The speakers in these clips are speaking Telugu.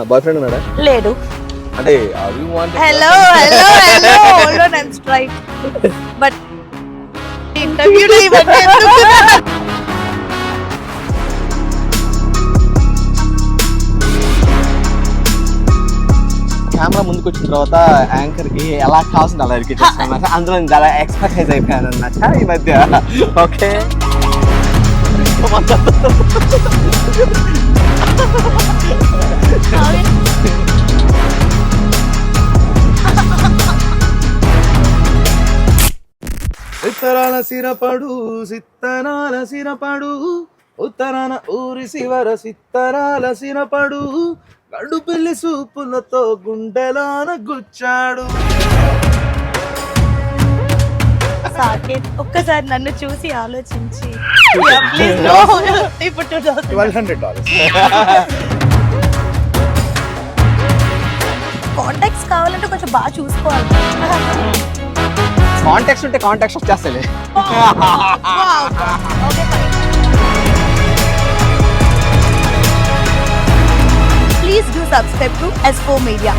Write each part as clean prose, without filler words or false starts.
బాయ్ ఫ్రెండ్ ఉన్నాడా? లేడు. అంటే హలో ఐమ్ స్ట్రైట్ బట్ ఇంటర్వ్యూలో ఇవన్నీ ఎందుకు? కెమెరా ముందుకు వచ్చిన తర్వాత యాంకర్ కి ఎలా కావాల్సింది అలా ఇరికిచ్చేస్తాను. అందులో నేను చాలా ఎక్స్పర్టైజ్ అయిపోయాను అన్నమాట ఈ మధ్య. ఓకే ఉత్తరాల సిరపడు సిత్తరాల సిరపడు ఉత్తరాన ఊరి శివర సిత్తరాల సిరపడు గండు పెళ్లి సూపులతో గుండెలాన గుచ్చాడు. సాకేత్ ఒక్కసారి నన్ను చూసి ఆలోచించి ఇప్పుడు $1,200 కాంటాక్ట్స్ కావాలంటే కొంచెం బాగా చూసుకోవాలి. కాంటాక్ట్స్ ఉంటే కాంటాక్ట్స్ వచ్చేస్తాయి. Please do subscribe to S4 Media.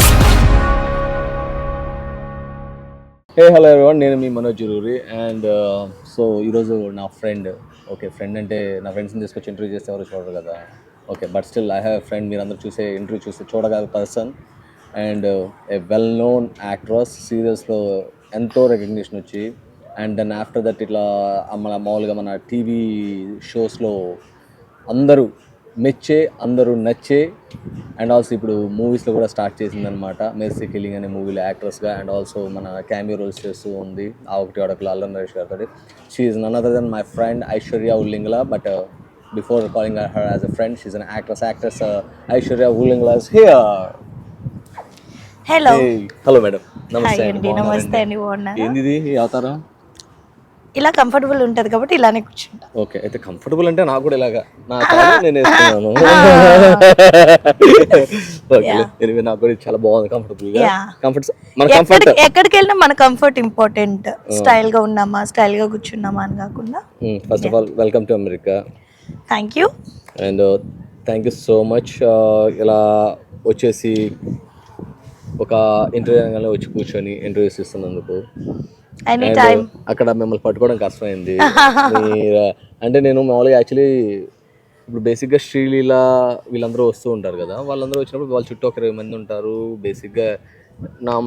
Hey hello everyone, నేను మీ మనోజ్ జురూరి. అండ్ సో ఈరోజు నా ఫ్రెండ్, ఓకే ఫ్రెండ్ అంటే నా ఫ్రెండ్స్ని తీసుకొచ్చి ఇంటర్వ్యూ చేస్తే ఎవరు చూడరు కదా, okay but still I have friend. మీరు అందరూ చూసే ఇంటర్వ్యూ చూస్తే చూడగల person and a well known actress. సీరియల్స్లో ఎంతో రికగ్నిషన్ వచ్చి అండ్ దెన్ ఆఫ్టర్ దట్ ఇట్లా మన మామూలుగా మన టీవీ షోస్లో అందరూ మెచ్చే, అందరూ నచ్చే అండ్ ఆల్సో ఇప్పుడు మూవీస్లో కూడా స్టార్ట్ చేసిందనమాట. మెర్సీ కిల్లింగ్ అనే మూవీలో యాక్ట్రెస్గా అండ్ ఆల్సో మన క్యామియో రోల్స్ చేస్తూ ఉంది ఆ ఒకటి అడకలు అల్లు నరేష్ గారితో. She is none other than my friend Aishwarya ఉల్లింగ్లా. But before calling her as a friend, she is an actress Aishwarya ఉల్లింగ్లా is here. Hello hello madam, నమస్తే అండి. నమస్తే అండి. బాగున్నారా? ఏంది ఈ అవతారం? ఇలా కంఫర్టబుల్ ఉంటది కాబట్టి ఇలానే కూర్చుంటా. ఓకే, అయితే కంఫర్టబుల్ అంటే నాకు కూడా ఇలాగా నేను వేస్తున్నాను. నాకు కూడా చాలా బాగుంది కంఫర్టబుల్ గా. ఎక్కడికి వెళ్ళినా మన కంఫర్ట్ ఇంపార్టెంట్. స్టైల్ గా ఉన్నామా, స్టైల్ గా కూర్చున్నామా అని కాకుండా. First of all welcome to America. Thank you. And thank you so much. ఇలా వచ్చేసి ఒక ఇంటర్వ్యూ రంగంలో వచ్చి కూర్చొని ఇంటర్వ్యూస్ ఇస్తున్నందుకు. అక్కడ మిమ్మల్ని పట్టుకోవడం కష్టమైంది. అంటే నేను మామూలుగా యాక్చువల్లీ ఇప్పుడు బేసిక్గా శ్రీలీల వీళ్ళందరూ వస్తూ ఉంటారు కదా, వాళ్ళందరూ వచ్చినప్పుడు వాళ్ళ చుట్టూ ఒక 20 మంది ఉంటారు. బేసిక్గా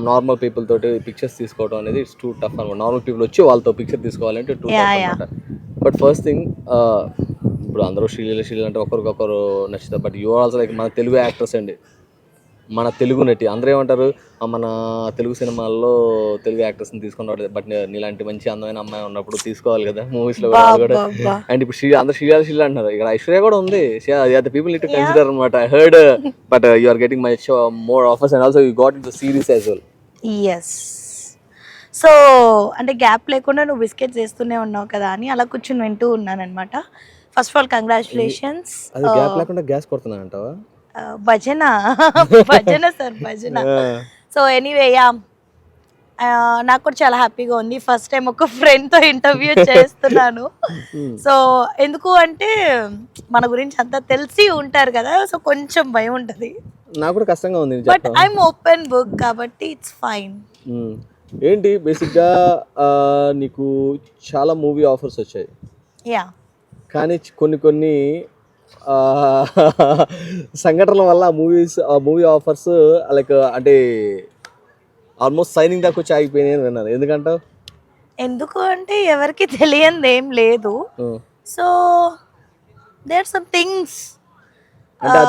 నార్మల్ పీపుల్ తోటి పిక్చర్స్ తీసుకోవడం అనేది ఇట్స్ టూ టఫ్ అనమాట. నార్మల్ పీపుల్ వచ్చి వాళ్ళతో పిక్చర్ తీసుకోవాలంటే టూ టఫ్ అనమాట. బట్ ఫస్ట్ థింగ్, ఇప్పుడు అందరూ శ్రీలీల అంటే ఒకరికొకరు నచ్చుతారు. బట్ యూ ఆల్సో లైక్ మన తెలుగు యాక్టర్స్ అండి, మన తెలుగు నటి. అందరూ ఏమంటారు, మన తెలుగు సినిమాల్లో తెలుగు యాక్టర్స్ని తీసుకున్నాడు, బట్ నీలాంటి మంచి అందమైన అమ్మాయి ఉన్నప్పుడు తీసుకోవాలి కదా మూవీస్లో కూడా. అండ్ ఇప్పుడు అందరూ శ్రీలీల అంటున్నారు, ఇక్కడ ఐశ్వర్య కూడా ఉంది. పీపుల్ నీడ్ టు కన్సిడర్ అనమాట. I heard but you are getting much more offers and also you got in the series as well. yes so అంటే గ్యాప్ లేకుండా నువ్వు బిస్కెట్ చేస్తూనే ఉన్నావు కదా అని అలా కూర్చొని వింటూ ఉన్నాను అనమాట. First of all congratulations. అది గ్యాప్ లేకుండా గ్యాస్ కొడుతున్నా అంటావా? భజన సార్ భజన. సో ఎనీవే నాకు కూడా చాలా హ్యాపీగా ఉంది. ఫస్ట్ టైం ఒక ఫ్రెండ్తో ఇంటర్వ్యూ చేస్తున్నాను. సో ఎందుకు అంటే మన గురించి అంతా తెలిసి ఉంటారు కదా, సో కొంచెం భయం ఉంటుంది. నాకు కూడా కష్టంగా ఉంది, బట్ ఐఎమ్ ఓపెన్ బుక్ కాబట్టి ఇట్స్ ఫైన్. ఏంటి బేసిక్గా నీకు చాలా మూవీ ఆఫర్స్ వచ్చాయి, కానీ కొన్ని సంఘటనల వల్ల ఆ మూవీ ఆఫర్స్ లైక్ అంటే ఆల్మోస్ట్ సైనింగ్ దాకా వచ్చి ఆగిపోయినాయి అని అన్నారు. ఎందుకు అంటే ఎవరికి తెలియంది ఏం లేదు. So there some things. అంటే ఆ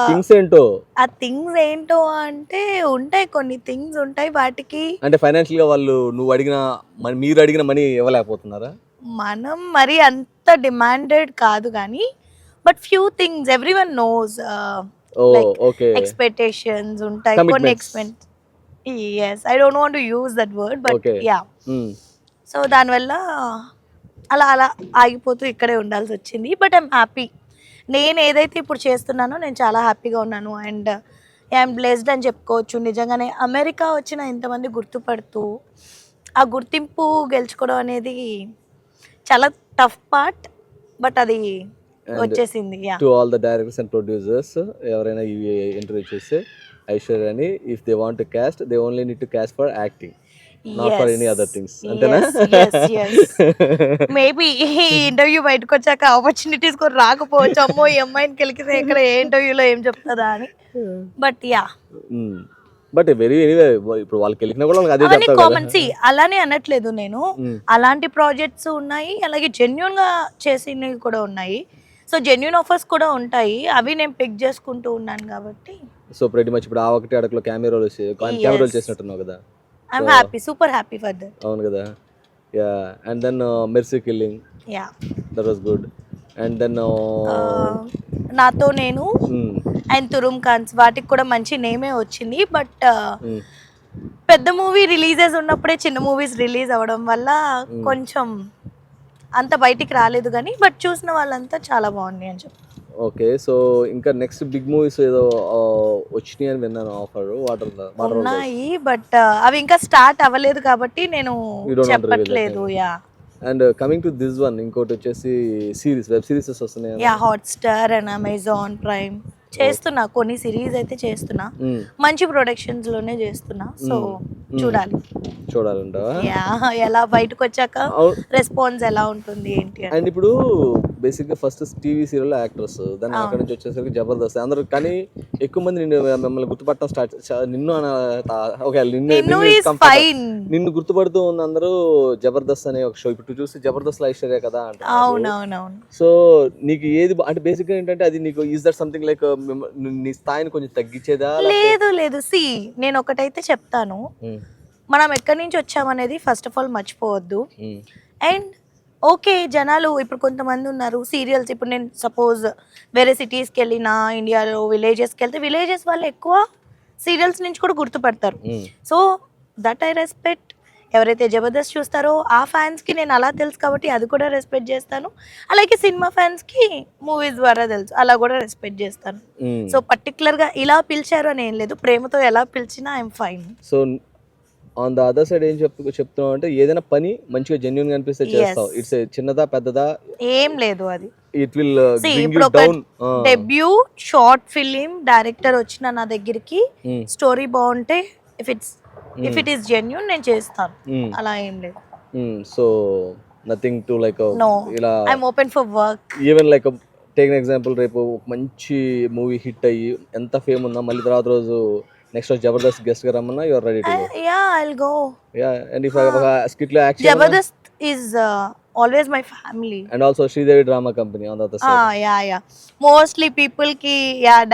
థింగ్స్ ఏంటో అంటే ఉంటాయి, కొన్ని థింగ్స్ ఉంటాయి. వాటికి అంటే ఫైనాన్షియల్ గా వాళ్ళు మీరు అడిగిన మనీ ఇవ్వలేకపోతున్నారా? మనం మరి అంత డిమాండెడ్ కాదు కానీ but few things everyone knows, expectations ఉంటాయి, కొన్ని expect. yes I don't want to use that word but yeah so దానివల్ల అలా ఆగిపోతూ ఇక్కడే ఉండాల్సి వచ్చింది. But I'm happy. నేను ఏదైతే ఇప్పుడు చేస్తున్నానో నేను చాలా హ్యాపీగా ఉన్నాను అండ్ ఐఎమ్ బ్లెస్డ్ అని చెప్పుకోవచ్చు. నిజంగానే అమెరికా వచ్చిన ఇంతమంది గుర్తుపడుతూ ఆ గుర్తింపు గెలుచుకోవడం అనేది చాలా టఫ్ పార్ట్, బట్ అది వచ్చేసింది. To all the directors and producers ఎవరైనా ఈ ఇంటర్వ్యూ చేస్తే ఐశ్వర్యని if they want to cast they only need to cast for acting, not for any other things. అంతేనా? మేబీ ఈ ఇంటర్వ్యూ బయటకు వచ్చాక ఆపర్చునిటీస్ కూడా రాకపోవచ్చు. అమ్మో ఈ అమ్మాయిని కలిగితే ఇక్కడ ఏ ఇంటర్వ్యూలో ఏం చెప్తుందా అని. But yeah, but very anyway ఇప్పుడు వాళ్ళకి వెళ్ళినా కూడా అదే అవన్నీ కామన్. సి అలానే అనట్లేదు నేను, అలాంటి ప్రాజెక్ట్స్ ఉన్నాయి, అలాగే జెన్యున్ గా చేసినవి కూడా ఉన్నాయి. సో జెన్యున్ ఆఫర్స్ కూడా ఉంటాయి, అవి నేను పిక్ చేసుకుంటూ ఉన్నాను కాబట్టి. సో ప్రెటీ మచ్ ఇప్పుడు ఆ ఒకటి అడకలో కెమెరాలు చేసినట్టున్నావు కదా. I'm happy, super happy for that. అవును కదా. Yeah, and then mercy killing, yeah that was good. And then నాతో నేను అండ్ తురుమ్ ఖాన్స్, వాటికి కూడా మంచి నేమే వచ్చింది. బట్ పెద్ద మూవీ రిలీజెస్ ఉన్నప్పుడే చిన్న మూవీస్ రిలీజ్ అవ్వడం వల్ల కొంచెం అంత బయటికి రాలేదు కానీ, బట్ చూసిన వాళ్ళంతా చాలా బాగుంది అని చెప్పి. ఓకే, సో ఇంకా నెక్స్ట్ బిగ్ మూవీస్ ఏదో వచ్చినాయి అని విన్నాను, ఆఫర్ ఉన్నాయి, బట్ అవి ఇంకా స్టార్ట్ అవ్వలేదు కాబట్టి నేను చెప్పట్లేదు. Yeah, and coming to this one, ఇంకోటి వచ్చేసి సిరీస్, వెబ్ సిరీస్ వస్తున్నాయి. Yeah, Hotstar and Amazon prime చేస్తున్నా, కొన్ని సిరీస్ అయితే చేస్తున్నా, మంచి ప్రొడక్షన్స్ లోనే చేస్తున్నా. సో చూడాలంటావా? యా, ఎలా బయటకు వచ్చాక రెస్పాన్స్ ఎలా ఉంటుంది ఏంటి. అండ్ ఇప్పుడు బేసిక్ గా ఫస్ట్ టీవీ సీరియల్ యాక్టర్స్, దాన్ని అక్కడ నుంచి వచ్చేసరికి జబర్దస్త్ అందరూ, కానీ ఎక్కువ మంది మిమ్మల్ని గుర్తుపట్టడం స్టార్ట్, నిన్ను గుర్తుపడుతూ ఉన్న అందరూ జబర్దస్త్ అనే ఒక షో. ఇప్పుడు చూసి జబర్దస్త్ లో ఐశ్వర్య కదా అంటారు. అవునవునవును. సో నీకు ఏది అంటే బేసిక్ గా ఏంటంటే అది నీకు ఈజ్ దట్ సంథింగ్ లైక్ నీ స్థాయిని కొంచెం తగ్గించేదా? లేదు. సి నేను ఒకటైతే చెప్తాను, మనం ఎక్కడి నుంచి వచ్చామనేది ఫస్ట్ ఆఫ్ ఆల్ మర్చిపోవద్దు. అండ్ ఓకే, జనాలు ఇప్పుడు కొంతమంది ఉన్నారు సీరియల్స్, ఇప్పుడు నేను సపోజ్ వేరే సిటీస్కి వెళ్ళినా, ఇండియాలో విలేజెస్కి వెళ్తే విలేజెస్ వాళ్ళు ఎక్కువ సీరియల్స్ నుంచి కూడా గుర్తుపడతారు. So that I respect. ఎవరైతే జబర్దస్త్ చూస్తారో ఆ ఫ్యాన్స్కి నేను అలా తెలుసు కాబట్టి అది కూడా రెస్పెక్ట్ చేస్తాను. అలాగే సినిమా ఫ్యాన్స్కి మూవీస్ ద్వారా తెలుసు, అలా కూడా రెస్పెక్ట్ చేస్తాను. సో పర్టికులర్గా ఇలా పిలిచారు అని ఏం లేదు, ప్రేమతో ఎలా పిలిచినా I'm fine. So on the other side ఏం చెప్తున్నావు అంటే ఏదైనా పని మంచిగా జెన్యూన్ గా అనిపిస్తే చేస్తావు. ఇట్స్ చిన్నదా పెద్దదా ఏం లేదు, అది it will bring you down. Debut short film director వచ్చిన నా దగ్గరికి, స్టోరీ బాగుంటే ఇఫ్ ఇట్ ఈస్ జెన్యూన్ నేను చేస్తాను, అలా ఏం లేదు. సో నథింగ్ టు లైక్ ఇలా I'm open for work. Even like take an example, రేపు మంచి మూవీ హిట్ అయ్యి ఎంత ఫేమ్ ఉన్నా మళ్ళీ తర్వాత రోజు నెక్స్ట్ రోజు జబర్దస్త్ గెస్ట్ గా రమ్మన్నా you are ready to go. Yeah, I'll go. Yeah, and if I have a skit లో action, Jabardasth is always my family, and also Sridevi drama company on the other side. Yeah, mostly people ki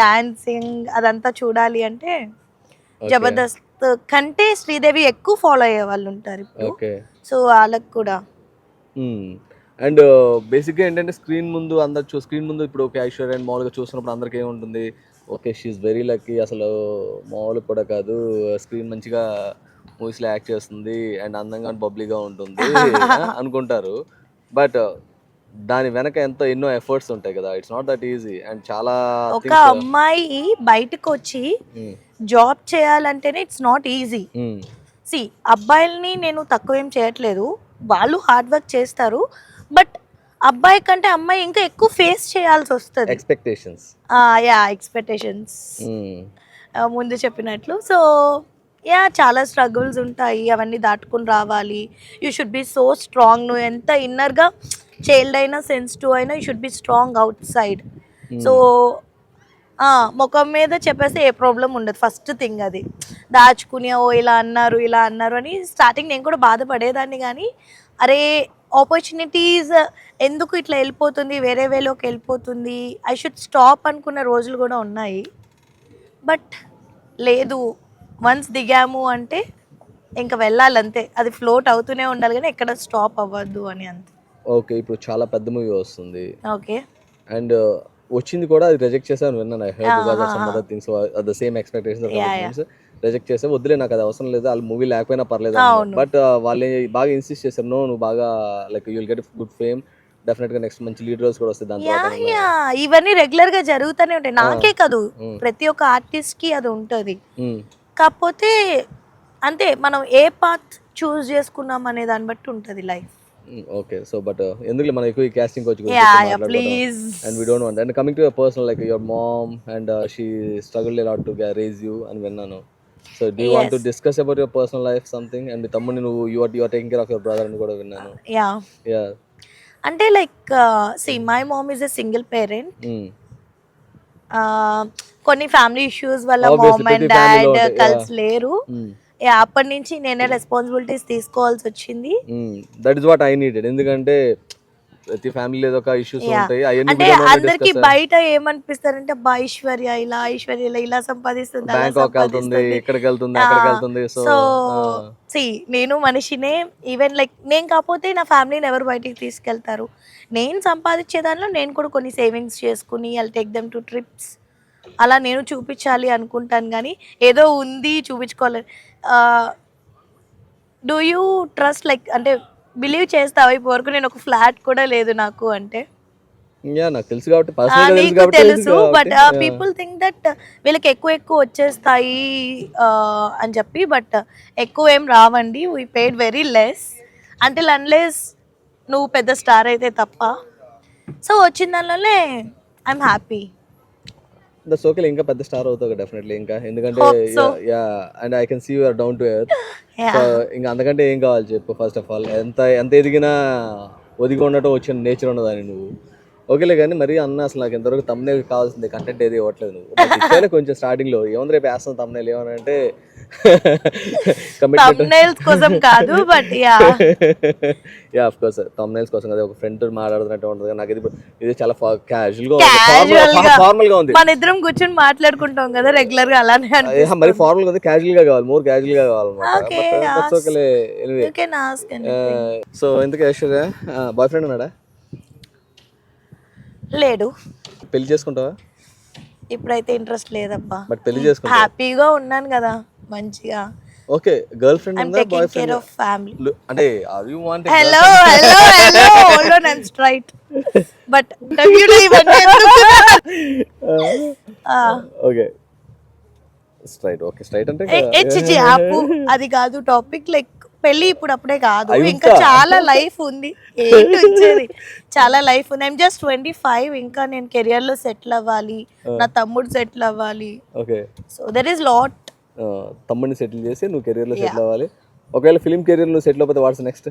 dancing అదంతా చూడాలి అంటే జబర్దస్త్ కంటే శ్రీదేవి ఎక్కువ ఫాలో అయ్యే వాళ్ళు ఉంటారు ఇప్పుడు. ఓకే, సో వాళ్ళకి కూడా. అండ్ బేసిక్గా ఏంటంటే స్క్రీన్ ముందు అందరు స్క్రీన్ ముందు ఇప్పుడు ఓకే ఐశ్వర్య అండ్ మామూలుగా చూస్తున్నప్పుడు అందరికి ఏముంటుంది, ఓకే షీఈస్ వెరీ లక్కీ, అసలు మామూలు కూడా కాదు, స్క్రీన్ మంచిగా మూవీస్లో యాక్ట్ చేస్తుంది అండ్ అందంగా బబ్లీగా ఉంటుంది అనుకుంటారు. బట్ దాని వెనక ఎన్నో ఎఫర్ట్స్ ఉంటాయి కదా. It's not that easy. And చాలా ఒక అమ్మాయి బయటకు వచ్చి జాబ్ చేయాలంటేనే ఇట్స్ నాట్ ఈజీ. సి అబ్బాయిల్ని నేను తక్కువేం చేయట్లేదు, వాళ్ళు హార్డ్ వర్క్ చేస్తారు, బట్ అబ్బాయి కంటే అమ్మాయి ఇంకా ఎక్కువ ఫేస్ చేయాల్సి వస్తుంది. ఎక్స్పెక్టేషన్స్ ముందు చెప్పినట్లు. సో చాలా స్ట్రగుల్స్ ఉంటాయి, అవన్నీ దాటుకుని రావాలి. You should be so strong. నువ్వు ఎంత ఇన్నర్గా చైల్డ్ అయినా సెన్సిటివ్ అయినా you should be strong out side. So ముఖం మీద చెప్పేస్తే ఏ ప్రాబ్లం ఉండదు. ఫస్ట్ థింగ్ అది దాచుకుని ఇలా అన్నారు అని స్టార్టింగ్ నేను కూడా బాధపడేదాన్ని, కానీ అరే ఆపర్చునిటీస్ ఎందుకు ఇట్లా వెళ్ళిపోతుంది, వేరే వేలోకి వెళ్ళిపోతుంది, ఐ షుడ్ స్టాప్ అనుకున్న రోజులు కూడా ఉన్నాయి. బట్ లేదు, వన్స్ దిగాము అంటే ఇంకా వెళ్ళాలంతే, అది ఫ్లోట్ అవుతూనే ఉండాలి కానీ ఎక్కడ స్టాప్ అవ్వద్దు అని అంతే. ఓకే, ఇప్పుడు చాలా పెద్ద మూవీ వస్తుంది. ఓకే, అండ్ వచ్చింది కూడా అది రిజెక్ట్ చేసాను విన్నాను. I heard because of some other things, the same expectations reject చేసా. వద్దులే, నాకు అది అవసరం లేదు, వాళ్ళ మూవీ లేకపోయినా పర్లేదు. బట్ వాళ్ళు బాగా ఇన్సిస్ట్ చేశారు, నువ్వు బాగా like you will get good fame, definite గా నెక్స్ట్ మంచి లీడ్ రోల్స్ కూడా వస్తాయి దాని ద్వారా. ఇవన్నీ రెగ్యులర్ గా జరుగుతూనే ఉంటాయి, నాకే కాదు ప్రతి ఒక్క ఆర్టిస్ట్ కి అది ఉంటది. కాకపోతే అంతే, మనం ఏ పాత్ చూస్ చేసుకున్నాం అనే దాన్ని బట్టి ఉంటది లైఫ్. ఓకే సో బట్ ఎందుకు మనం ఎక్కువ casting couch please and we don't want and coming to your personal like your mom and she struggled a lot to raise you అని విన్నాను. So do you want to discuss about your personal life something and మీ తమ్ముడిని నువ్వు you are taking care of your brother అని కూడా విన్నాను. యా అంటే like see my mom is a single parent. కొన్ని ఫ్యామిలీ ఇష్యూస్ వల్ల మామ్ అండ్ డాడ్ కలిసి లేరు. అప్పటి నుంచి నేనే రెస్పాన్సిబిలిటీస్ తీసుకోవాల్సి వచ్చింది. That is what I needed. ఎందుకంటే ప్రతి ఫ్యామిలీ ఏదో ఒక ఇష్యూస్ ఉంటాయి. అంటే అందరికి బయట ఏమనిపిస్తారంటే అబ్బా ఐశ్వర్య ఇలా సంపాదిస్తుంది, సో సి నేను మనిషినే. ఈవెన్ లైక్ నేను కాకపోతే నా ఫ్యామిలీని ఎవరు బయటికి తీసుకెళ్తారు? నేను సంపాదించే దానిలో నేను కూడా కొన్ని సేవింగ్స్ చేసుకుని I'll take them to trips అలా నేను చూపించాలి అనుకుంటాను. కానీ ఏదో ఉంది చూపించుకోవాలి. డూ యూ ట్రస్ట్ లైక్ అంటే బిలీవ్ చేస్తావా ఇప్పుడు వరకు నేను ఒక ఫ్లాట్ కూడా లేదు నాకు అంటే? నాకు తెలుసు కాబట్టి నీకు తెలుసు, బట్ పీపుల్ థింక్ దట్ వీళ్ళకి ఎక్కువ వచ్చేస్తాయి అని చెప్పి, బట్ ఎక్కువ ఏం రావండి. We paid very less until unless నువ్వు పెద్ద స్టార్ అయితే తప్ప. సో వచ్చిన దానిలోనే ఐఎమ్ హ్యాపీ. That's okay. ఇంకా పెద్ద స్టార్ అవుతావు డెఫినెట్లీ ఇంకా, ఎందుకంటే yeah and I can see you are down to earth. So ఇంకా అంతకంటే ఏం కావాలి చెప్పు? ఫస్ట్ ఆఫ్ ఆల్ ఎంత ఎదిగినా ఒదిగి ఉండటం వచ్చిన నేచర్ ఉన్నదాన్ని నువ్వు. ఓకేలే కానీ మరి అన్న అసలు నాకు ఎంతవరకు తమ్నేల్ కావాల్సింది కంటెంట్ ఏది ఇవ్వట్లేదు నువ్వు. ఇచ్చేలే కొంచెం స్టార్టింగ్ లో ఏముంది రేపు వేస్తాను తమ్నేల్ ఏమనంటే thumbnails కోసం కాదు, but yeah of course thumbnails కోసం కదా. ఒక ఫ్రెండ్ మాట్లాడుతున్నట్టు ఉంటుంది. నాకు ఇది చాలా క్యాజువల్ గా ఫార్మల్ గా ఉంది. మన ఇద్దరం కూర్చొని మాట్లాడుకుంటాం కదా రెగ్యులర్ గా, అలానే మరి ఫార్మల్ గా క్యాజువల్ గా కావాలి, మోర్ క్యాజువల్ గా కావాలన్నమాట. సో ఎందుకు ఐశ్వర్య బాయ్ ఫ్రెండ్ ఉన్నాడా? లేడు. పెళ్లి చేసుకుంటావా? ఇప్పుడైతే ఇంట్రెస్ట్ లేదబ్బా. బట్ పెళ్లి చేసుకుంటా హ్యాపీగా ఉన్నాను కదా మంచిగా. ఓకే గర్ల్ ఫ్రెండ్ ఉందా బాయ్ ఫ్రెండ్? ఫ్యామిలీ అంటే are you want hello hold on I'm straight but WD ఇవన్నీ ఓకే స్ట్రైట్. ఓకే స్ట్రైట్ అంటే చిచి ఆపు, అది కాదు టాపిక్. లైక్ పెళ్లి ఇప్పుడు అప్పుడే కాదు, ఇంకా చాలా లైఫ్ ఉంది. ఏంటి వచ్చేది, చాలా లైఫ్ ఉంది. I'm just 25. ఇంకా నేను కెరియర్ లో సెటిల్ అవ్వాలి, నా తమ్ముడు సెటిల్ అవ్వాలి. Okay so there is lot. తమ్ముడిని సెటిల్ చేసి నువ్వు కెరియర్ లో సెటిల్ అవ్వాలి. ఒకవేళ ఫిల్మ్ కెరియర్ లో సెటిల్ అవ్వకపోతే what's next?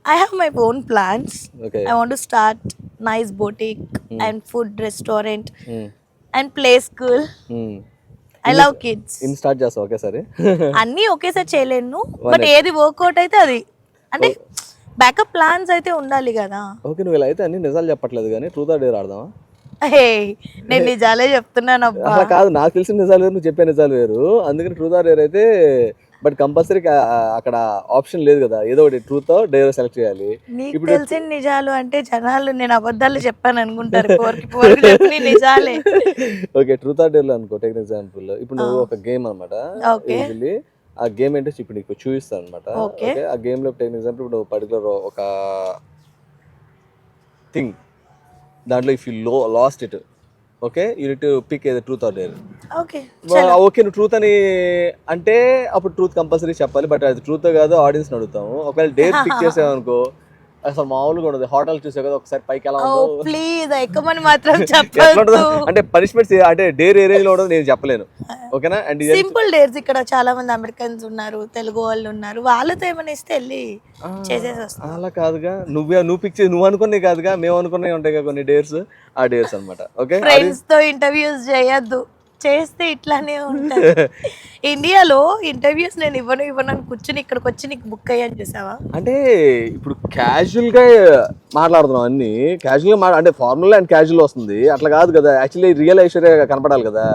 I have my own plans. Okay. I want to start nice boutique and food restaurant and play school. I love kids. In start చేస్తావు ఒకేసారి? అన్నీ ఒకేసారి చేయలేను, బట్ ఏది వర్కౌట్ అయితే అది, అంటే బ్యాకప్ ప్లాన్స్ అయితే ఉండాలి కదా. ఓకే నువ్వు ఇలా అయితే అన్ని నిజాలు చెప్పట్లేదు కానీ ట్రూత్ ఆర్ డేర్ ఆడదామా? నేను నిజాలే చెప్తున్నాను అబ్బా. అలా కాదు, నాకు తెలిసిన నిజాలు వేరు, నువ్వు చెప్పే నిజాలు వేరు. అందుకని ట్రూత్ ఆర్ డేర్ అయితే బట్ కంపల్సరీ అక్కడ ఆప్షన్ లేదు కదా, ఏదో ఒకటి ట్రూత్ డేర్ సెలెక్ట్ చేయాలి. నీకు తెలిసిన నిజాలు అంటే జనాలు నేను అబద్ధాలు చెప్పాను అనుకుంటారు. నిజాలే. ఓకే ట్రూత్ ఆర్ డేర్ లో అనుకో, టేక్ ఎగ్జాంపుల్ ఇప్పుడు నువ్వు ఒక గేమ్ అనమాట. ఆ గేమ్ ఏంటో ఇప్పుడు నీకు చూపిస్తాను అనమాట. ఓకే ఆ గేమ్ లో టేక్ ఎగ్జాంపుల్ ఇప్పుడు పర్టికులర్ ఒక థింగ్, దాంట్లో if you lost it, okay you need to pick ఏదో ట్రూత్ ఆర్ డేర్. ఓకే నువ్వు ట్రూత్ అని అంటే అప్పుడు ట్రూత్ కంపల్సరీ చెప్పాలి. బట్ అది ట్రూత్ కాదు ఆడియన్స్ అడుగుతాము. ఒకవేళ డేర్ పిక్ చేసావనుకో అసలు మామూలుగా ఉండదు. హోటల్ చూసే కదా ఒకసారి పైకి ఎలా ఉందో, ప్లీజ్ ఎక్కమని మాత్రం చెప్పొద్దు. అంటే పనిష్మెంట్స్ అంటే డేర్ ఏ రేంజ్ లో ఉండదు నేను చెప్పలేను. ఓకేనా? అండ్ సింపుల్ డేర్స్ ఇక్కడ చాలా మంది అమెరికన్స్ ఉన్నారు, తెలుగు వాళ్ళు ఉన్నారు, వాళ్ళతో ఏమైనా ఇస్తే వెళ్ళి చేసేసి వస్తాం. అలా కాదుగా, నువ్వు పిక్ చేసి నువ్వు అనుకునే కాదుగా, మేము అనుకునే ఉంటాయి కదా కొన్ని డేర్స్, ఆ డేర్స్ అనమాట. ఓకే ఫ్రెండ్స్ తో ఇంటర్వ్యూస్ చేయొద్దు, చేస్తే ఇట్లానే ఉంటుంది. ఇండియాలో ఇంటర్వ్యూస్ నేను ఇవ్వను అని కూర్చుని ఇక్కడికి వచ్చి నీకు బుక్ అయ్యాను చూసావా? అంటే ఇప్పుడు క్యాజువల్ గా మాట్లాడుతున్నాం, అన్ని క్యాజువల్ గా అంటే ఫార్మల్ అండ్ క్యాజువల్ వస్తుంది. అట్లా కాదు కదా, యాక్చువల్లీ రియల్ ఐశ్వర్య కనపడాలి కదా.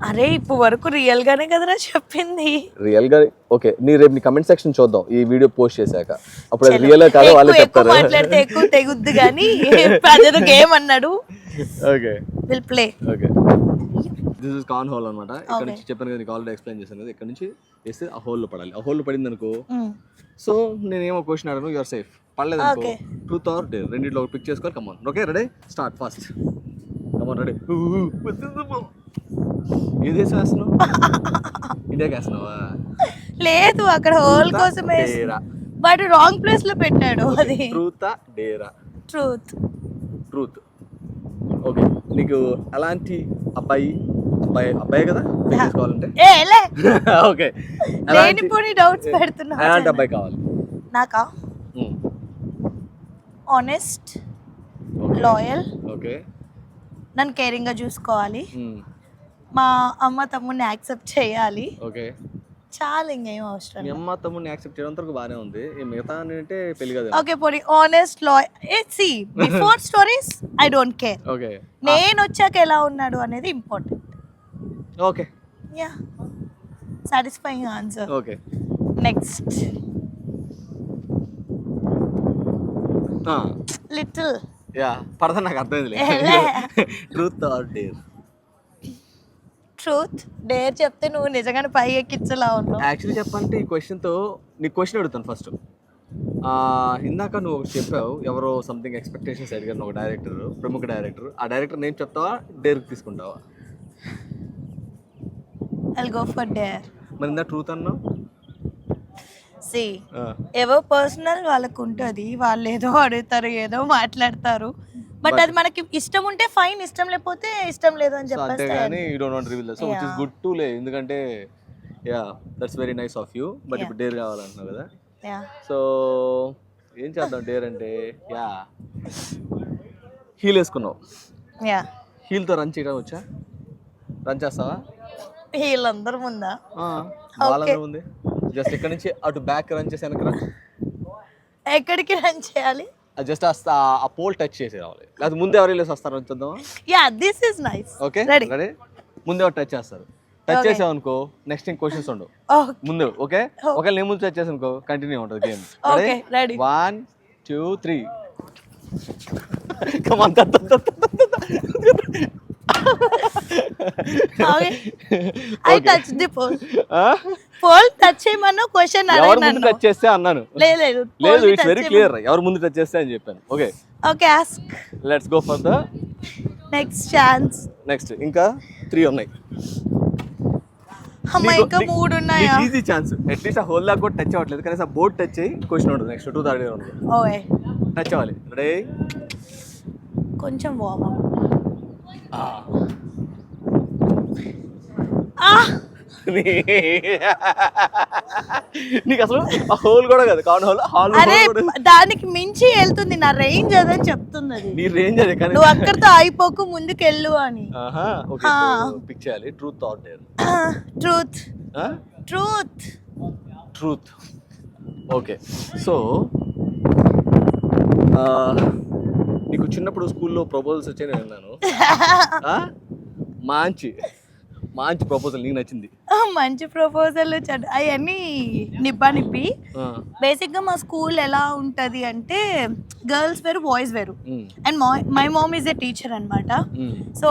అరే ఇప్పుడు వరకు రియల్ గానే కదరా చెప్పింది. రియల్ గా ఓకే, రేపు నీ కమెంట్ సెక్షన్ చూద్దాం ఈ వీడియో పోస్ట్ చేశాక, అప్పుడు అది రియల్ కాదు వాళ్ళే చెప్తారు. మాట్లాడితే ఎక్కువ తెగుద్దు కానీ అదేదో గేమ్ అన్నాడు. Okay will play. Okay this is corn whole అనమాట. ఇక్కడ నుంచి చెప్పాను కదా, నీకు ఆల్రెడీ ఎక్స్ప్లెయిన్ చేశాను కదా, ఇక్కడ నుంచి వేస్తే ఆ హోల్ లో పడాలి. ఆ హోల్ లో పడింది అనుకో, సో నేనేమో క్వశ్చన్ అడగను, యూఆర్ సేఫ్. పడలేదు అనుకో, ట్రూత్ ఆర్ డేర్ రెండిట్లో పిక్ చేసుకోవాలి. Come on okay ready start fast. Come on ready. ఏ దేశం వేస్తున్నావు? ఇండియాకి వేస్తున్నావా? లేదు అక్కడ హోల్ కోసమే. వాడు రాంగ్ ప్లేస్ లో పెట్టాడు. అది ట్రూతా డేరా? ట్రూత్. ట్రూత్. ఓకే, నీకు అలాంటి అబ్బాయి కదా తీసుకోవాలంటే? ఓకే, లేనిపోని డౌట్స్ పెడుతున్నా. అలాంటి అబ్బాయి కావాలి నాకా? ఆనెస్ట్, లాయల్, ఓకే, నన్ను కేరింగ్ గా చూసుకోవాలి, మా అమ్మ తమ్ముడిని యాక్సెప్ట్ చేయాలి. ఓకే, చాలా ఇంకేం అవసరం. మీ అమ్మ తమ్ముడిని యాక్సెప్ట్ చేయడం వరకు బాగానే ఉంది, మిగతా అంటే పెళ్లి కదా. ఓకే, పోనీ honest, loyal. See before stories I don't care. Okay, నేను వచ్చాక ఎలా ఉన్నాడు అనేది important. Okay, yeah, satisfying answer. Okay, next little. Yeah, పడతా నాకు అర్థమైంది. Truth or dare? Truth. Dare చెప్తే నువ్వు నిజంగానే పై ఎక్కించలా ఉన్నావు. యాక్చువల్లీ చెప్పాలంటే ఈ క్వశ్చన్తో నీకు క్వశ్చన్ అడుగుతాను ఫస్ట్. ఇందాక నువ్వు ఒకటి చెప్పావు, ఎవరో సంథింగ్ ఎక్స్పెక్టేషన్స్ అడిగారు ఒక డైరెక్టర్, ప్రముఖ డైరెక్టర్. ఆ డైరెక్టర్ నేమ్ చెప్తావా, డేర్కి తీసుకుంటావా? I'll go for dare. మరి ఇందా ట్రూత్ అన్నావు. సి ఎవరో పర్సనల్ వాళ్ళకు ఉంటుంది, వాళ్ళు ఏదో అడుగుతారు, ఏదో మాట్లాడతారు. బట్ అది మనకి ఇష్టం ఉంటే ఫైన్, ఇష్టం లేకపోతే ఇష్టం లేదు అని చెప్పేసి. అంతేగాని you don't want reveal that, so which is good to లే. ఎందుకంటే yeah, that's very nice of you. But ఇప్పుడు డేర్ కావాలంటున్నావు కదా, సో ఏం చేద్దాం డేర్ అంటే? యా, హీల్ వేసుకున్నావు. యా, హీల్తో రన్ చేయడం వచ్చా? రన్ చేస్తావా? వీళ్ళందరూ ముందా? వాళ్ళందరూ ఉంది. జస్ట్ ఇక్కడ నుంచి అటు బ్యాక్ రన్ చేసి వెనక రా. ఎక్కడికి రన్ చేయాలి? జస్ట్ ఆ పోల్ టచ్ చేసి రావాలి, లేదా ముందు ఎవరు వెళ్ళేసి వస్తారు చూద్దాం. Yeah, this is nice. Okay, ready? ముందు ఎవరు టచ్ చేస్తారు? టచ్ చేసావు అనుకో, నెక్స్ట్ ఇంక క్వశ్చన్స్ ఉండవు ముందు. ఓకే, ఒకవేళ నేను ముందు టచ్ చేసాను అనుకో, కంటిన్యూ ఉంటుంది game. Ready? 1 2 3 come on. I touched the pole. Pole touch చేయమను, క్వశ్చన్ అడగను. ఎవరు ముందు టచ్ చేస్తే అన్నాను. లేదు, ఇట్స్ వెరీ క్లియర్, ఎవరు ముందు టచ్ చేస్తే అని చెప్పాను. Okay, okay, ask. Let's go for the next chance. Next ఇంకా 3 ఉన్నాయి. అమ్మా, ఇంకా 3 ఉన్నాయా? Easy chance. అట్లీస్ట్ ఆ హోల్ దాకా కూడా టచ్ అవ్వట్లేదు, కానీ ఆ బోర్డ్ టచ్ అయ్యి క్వశ్చన్ ఉంటుంది. నెక్స్ట్ 2 3 ఉంది. ఓకే, టచ్ అవ్వాలి. రెడీ? కొంచెం వార్మ్ అప్. నీకు అసలు ఆ హోల్ కూడా కాదు, కాన్ హోల్, హాల్. అరే, దానికి మించి వెళ్తుంది, నా రేంజ్ అదని చెప్తున్నది. నీ రేంజ్ అదే, కానీ నువ్వు అక్కడితో అయిపోకు, ముందుకు వెళ్ళు అని. ఓకే, పిక్ చేయాలి. Truth or dare? Truth. Truth. Truth. Okay, so నీకు చిన్నప్పుడు స్కూల్లో ప్రపోజల్స్ వచ్చాయని విన్నాను. మంచి ప్రపోజల్ నీకు నచ్చింది? మంచి ప్రపోజల్ అవన్నీ నిప్పి. బేసిక్ గా మా స్కూల్ ఎలా ఉంటది అంటే, గర్ల్స్ వేరు, బాయ్స్ వేరు. And my mom is a teacher అనమాట. సో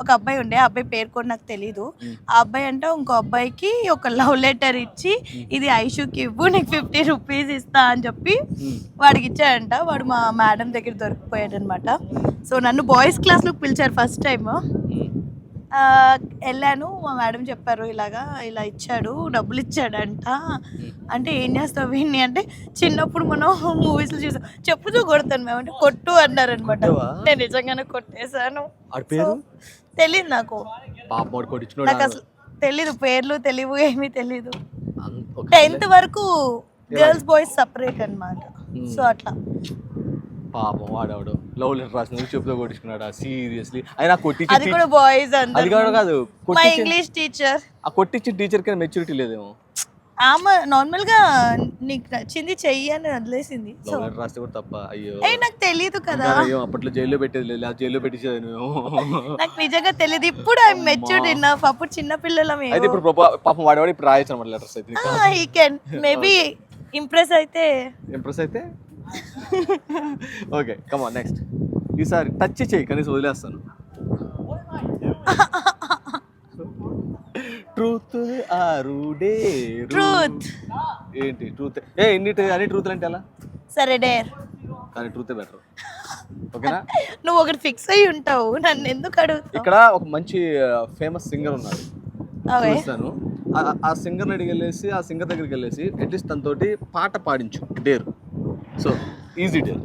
ఒక అబ్బాయి ఉండే, ఆ అబ్బాయి పేరు కూడా నాకు తెలీదు. ఆ అబ్బాయి అంటే ఇంకో అబ్బాయికి ఒక లవ్ లెటర్ ఇచ్చి, ఇది ఐషుకి ఇవ్వు, నీకు 50 రూపీస్ ఇస్తా అని చెప్పి వాడికి ఇచ్చాడంట. వాడు మా మేడం దగ్గర దొరికిపోయాడు అనమాట. సో నన్ను బాయ్స్ క్లాస్ లోకి పిలిచారు ఫస్ట్ టైం. వెళ్ళాను, మా మేడం చెప్పారు ఇలా ఇచ్చాడు, డబ్బులు ఇచ్చాడంట. అంటే ఏం చేస్తావు వీడిని అంటే, చిన్నప్పుడు మనం మూవీస్లో చూసాం, చెప్పుతూ కొడతాను మేము అంటే, కొట్టు అన్నారు అనమాట. నేను నిజంగానే కొట్టేశాను. తెలీదు నాకు అసలు తెలీదు, పేర్లు తెలియవు, ఏమీ తెలీదు. 10th వరకు గర్ల్స్ బాయ్స్ సపరేట్ అనమాట. సో అట్లా పాపం వాడు లవ్ లెటర్ రాసిన చెప్పుతో కొట్టించుకున్నాడు. సీరియస్లీ అయినా కొట్టించి, అది కూడా బాయ్స్ అందరూ. అది కూడా కాదు, మా ఇంగ్లీష్ టీచర్. ఆ కొట్టించి టీచర్ కి మెచ్యూరిటీ లేదేమో. ఆమె నార్మల్ గా నీకు నచ్చింది చెయ్యి అని వదిలేసింది. లవ్ లెటర్ రాస్తే కూడా తప్ప? అయ్యో, నాకు తెలియదు కదా. అప్పట్లో జైల్లో పెట్టేది లేదు, జైల్లో పెట్టించేది నువ్వు. నాకు నిజంగా తెలియదు. ఇప్పుడు ఐ మెచ్యూర్డ్ ఇనఫ్. అప్పుడు చిన్న పిల్లలం. అయితే ఇప్పుడు పాపం వాడు ఇప్పుడు రాయొచ్చు అన్నమాట లెటర్స్. అయితే హీ కెన్ మేబీ ఇంప్రెస్ అయితే. Okay, come on next. ఈసారి టచ్ చేయి, కనీసం వదిలేస్తాను. Truth or dare? ట్రూత్. ఏంటి ట్రూత్? అన్ని ట్రూత్ అంటే ఎలా? సరే, డేర్. కానీ ట్రూతే బెటర్. ఓకేనా? నువ్వు ఒకటి ఫిక్స్ అయ్యి ఉంటావు, నన్ను ఎందుకు అడుగుతావు? ఇక్కడ ఒక మంచి ఫేమస్ సింగర్ ఉన్నారు, చూస్తాను. ఆ సింగర్ని అడిగి వెళ్ళేసి ఆ సింగర్ దగ్గరికి వెళ్ళేసి అట్లీస్ట్ తనతోటి పాట పాడించు dare. So easy dare.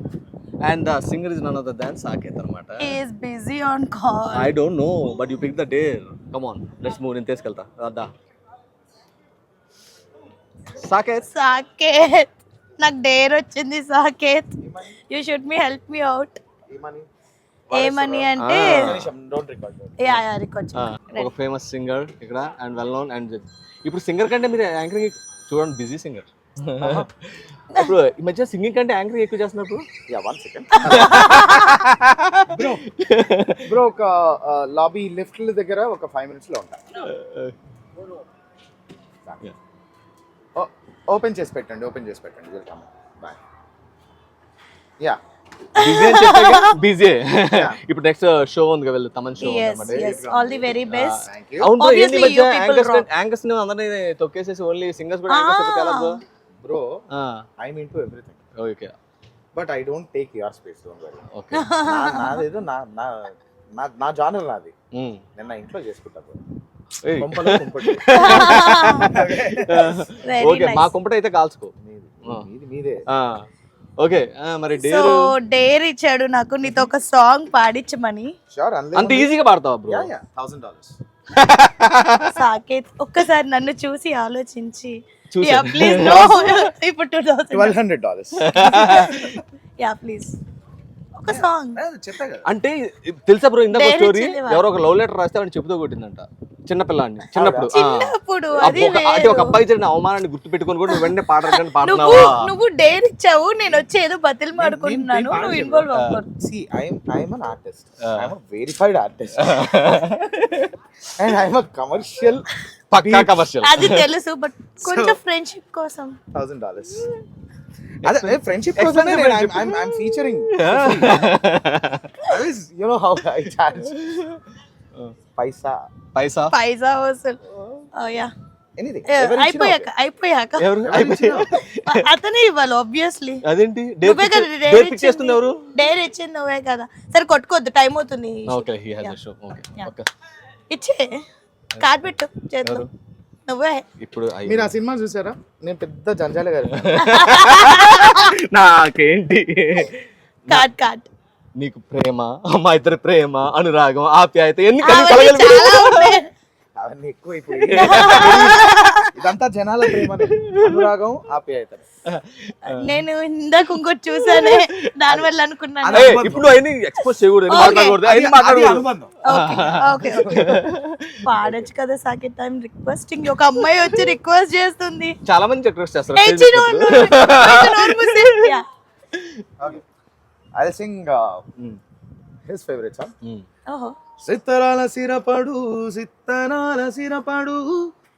And the singer is none other than Saketh అనమాట. He is busy on call. I don't know but you pick the dare. Come on let's move. నేను తీసుకెళ్తా దా. సాకేత్ నాకు డేర్ వచ్చింది Saketh. You should me help me out. ఏమని అంటే యా రికార్డ్ ఒక ఫేమస్ సింగర్ ఇక్కడ అండ్ వెల్ నోన్. అండ్ ఇప్పుడు సింగర్ కంటే మీరు యాంకరింగ్ చూడండి, బిజీ సింగర్. ఇప్పుడు ఈ మధ్య సింగింగ్ కంటే యాంకరింగ్ ఎక్కువ చేస్తున్నప్పుడు. యా 1 సెకండ్ బ్రో ఒక లాబీ లిఫ్ట్ల దగ్గర ఒక 5 minutes లో ఉంటా. ఓపెన్ చేసి పెట్టండి వెల్కమ్ బాయ్. యా బిజీ అని చెప్పాక బిజీ. ఇప్పుడు నెక్స్ట్ షో ఉంది కదా, Thaman show. yes all the very best. అవును ఏంటి Obviously, మధ్య you people యాంకర్స్ ని అందరినీ తొక్కేసేసి ఓన్లీ సింగర్స్ కూడా యాంకర్స్ ఎలా bro I mean to everything. Okay but I don't take your space. Don't worry. Okay నాదేదో నా జానర్ నాది. నేను నా ఇంట్లో చేసుకుంటా బ్రో. కొంపలో కుంపటి. Very okay nice. మా కుంపట అయితే కాల్చుకో. మీదే. ఓకే మరి సో డేర్ డేర్ ఇచ్చాడు నాకు నీతో ఒక సాంగ్ పాడించమని. షూర్ అంత ఈజీగా పాడతావా బ్రో? యా $1,000. సాకేత్ ఒక్కసారి నన్ను చూసి ఆలోచించి చూసా. యా ప్లీజ్ నో ఇప్పుడు $2,000. $1,200. యా ప్లీజ్ ఒక సాంగ్. చెప్పా కదా. అంటే తెలుసా బ్రో, ఇందాక Dare స్టోరీ ఇచ్చింది ఎవరో ఒక లవ్ లెటర్ రాస్తే వాడిని చెప్పుతో కొట్టిందంట చిన్నపిల్లాడిని. చిన్నప్పుడు చిన్నప్పుడు అది అంటే ఒక అబ్బాయి జరిగిన అవమానాన్ని గుర్తు పెట్టుకొని కూడా నువ్వు వెంటనే పాడడానికి నువ్వు పాడుతున్నావా? డేర్ ఇచ్చావు, నేను వచ్చి ఏదో బతిలు మాడుకుంటున్నాను, నువ్వు ఇన్వాల్వ్ అవ్వకూడదు. See, I'm an artist. I'm a verified artist. And I'm a commercial. పక్కా కమర్షియల్. అది తెలుసు బట్ కొంచెం ఫ్రెండ్షిప్ కోసం $1,000. అదే ఫ్రెండ్షిప్ కోసం I'm featuring. That is, you know how I charge. పైసా పైసా వసూలు. Yeah anything. అయిపోయాక ఎవరు అతనే ఇవ్వాలి ఆబ్వియస్లీ. అదేంటి నువ్వే కదా డేర్ పిక్ చేస్తుంది ఎవరు? డేర్ ఇచ్చింది నువ్వే కదా. సరే కొట్టుకోవద్దు, టైం అవుతుంది. Okay he has a show. Okay Yeah. Okay ఇచ్చే కార్డ్ పెట్టు చేతిలో. నువ్వే ఇప్పుడు మీరు ఆ సినిమా చూసారా? నేను పెద్ద జంజాల గారు. నాకేంటి కార్డ్ నీకు ప్రేమ, మా ఇద్దరి ప్రేమ, అనురాగం, ఆప్యాయత ఎన్ని అవన్నీ కలగలిపి చాలా ఉన్నాయి. అవన్నీ ఎక్కువైపోయి ఇదంతా జనాల ప్రేమ, అనురాగం, ఆప్యాయత. నేను ఇందాక ఇంకోటి చూసానే దాని వల్ల అనుకున్నాను. ఇప్పుడు అయినా ఎక్స్పోజ్ చేయకూడదు, మాట్లాడకూడదు, అయినా మాట్లాడకూడదు. అనుబంధం. ఓకే పాడొచ్చు కదా సాకేత్. I'm requesting. ఒక అమ్మాయి వచ్చి రిక్వెస్ట్ చేస్తుంది. చాలా మంది రిక్వెస్ట్ చేస్తారు. ఏ చిరు Okay. I'll sing his favorite song. ఓహో సిత్తరాల సిరపడు సిత్తరాల సిరపడు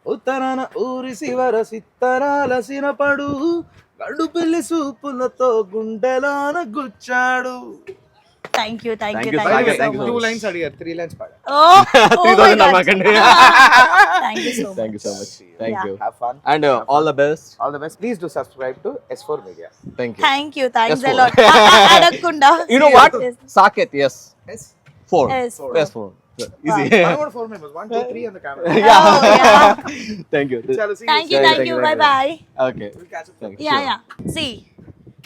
ఉత్తరాన ఊరి శివర సిత్తరాల సిరపడు గండు పిల్లి సూపులతో గుండెలోన గుచ్చాడు. Thank you Thank you, thank you. 2 lines అడిగారు, 3 lines పాడా. Thank you so Thank you so much. Thank you. Have fun. And all the best. All the best. Please do subscribe to S4 Media. Thank you. Thank you thanks Yes, a lot. అడగకుండా You know what? Saket, yes. Yes. 4. Yes. Yes, 4. Easy. I want 4 members. 1, 2, 3 on the camera. Thank you. Chalo, see you. Thank you Thank thank you, you thank bye you. Bye. Okay. We'll catch up. Thank you. Yeah see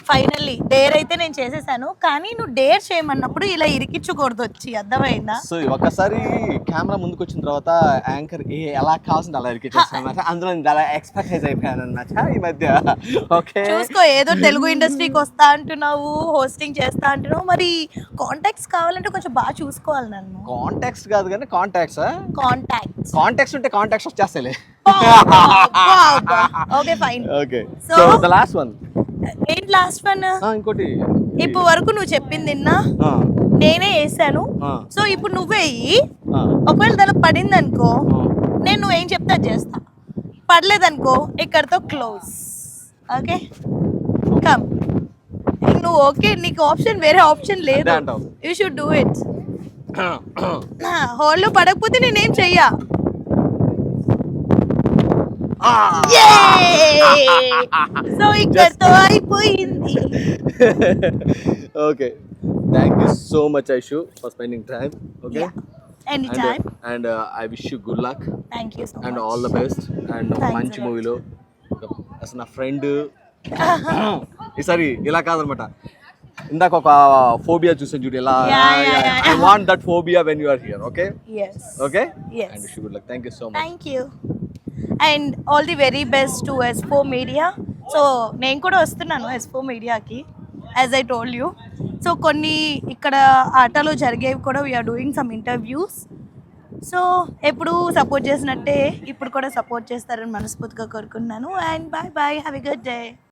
finally dare అయితే నేను చేసేసాను, కానీ నువ్వు డేర్ చేయమన్నప్పుడు ఇలా ఇరికించకూడదు వచ్చి, అర్థమైందా? సో ఒక్కసారి కెమెరా ముందుకు వచ్చిన తర్వాత యాంకర్ ఎలా కావాల్సింది అలా ఎరికిచ్చేస్తాను అన్నమాట. అందులో నేను అలా ఎక్స్పర్టైజ్ అయిపోయాను అన్నమాట ఈ మధ్య. ఓకే చూసుకో, ఏదో తెలుగు ఇండస్ట్రీకి వస్తా అంటున్నావు, హోస్టింగ్ చేస్తా అంటున్నావు, మరి కాంటాక్ట్స్ కావాలంటే కొంచెం బాగా చూసుకోవాలి నన్ను. కాంటాక్ట్స్ కాదు కానీ కాంటాక్ట్స్. కాంటాక్ట్స్ కాంటాక్ట్స్ ఉంటే కాంటాక్ట్స్ వచ్చేస్తాయి. Okay fine. Okay So, so the last one ఏంటి లాస్ట్ వన్? ఇంకోటి ఇప్పుడు వరకు నువ్వు చెప్పింది నిన్న నేనే వేసాను. సో ఇప్పుడు నువ్వే వెయ్యి. ఒకవేళ దానికి పడింది అనుకో, నేను నువ్వేం చెప్తా చేస్తా. పడలేదనుకో ఇక్కడతో క్లోజ్. Okay come. నువ్వు ఓకే, నీకు ఆప్షన్ వేరే ఆప్షన్ లేదు. అదే అంటావు. You should do it. హోల్లో పడకపోతే నేనేం చెయ్యా. సో ఇక్కడతో అయిపోయింది. Okay thank you so much Aishu for spending time. Okay Anytime. And I wish you good luck Thank you so and much. all the best. And Thanks మంచి a lot. మూవీలో అసలు నా ఫ్రెండ్ ఈసారి ఇలా కాదనమాట, ఇందాక ఒక ఫోబియా చూసాను చూడు ఎలా. Yeah. I want that phobia when you are here. Okay Yes. Okay Yes. And wish you good luck. Thank you so much. Thank you. And all the very best to S4 Media. So నేను కూడా వస్తున్నాను S4 మీడియాకి, as I told you. So కొన్ని ఇక్కడ ఆటలో జరిగేవి కూడా we are doing some interviews. So ఎప్పుడు సపోర్ట్ చేసినట్టే ఇప్పుడు కూడా సపోర్ట్ చేస్తారని మనస్ఫూర్తిగా కోరుకున్నాను. And bye bye, have a good day.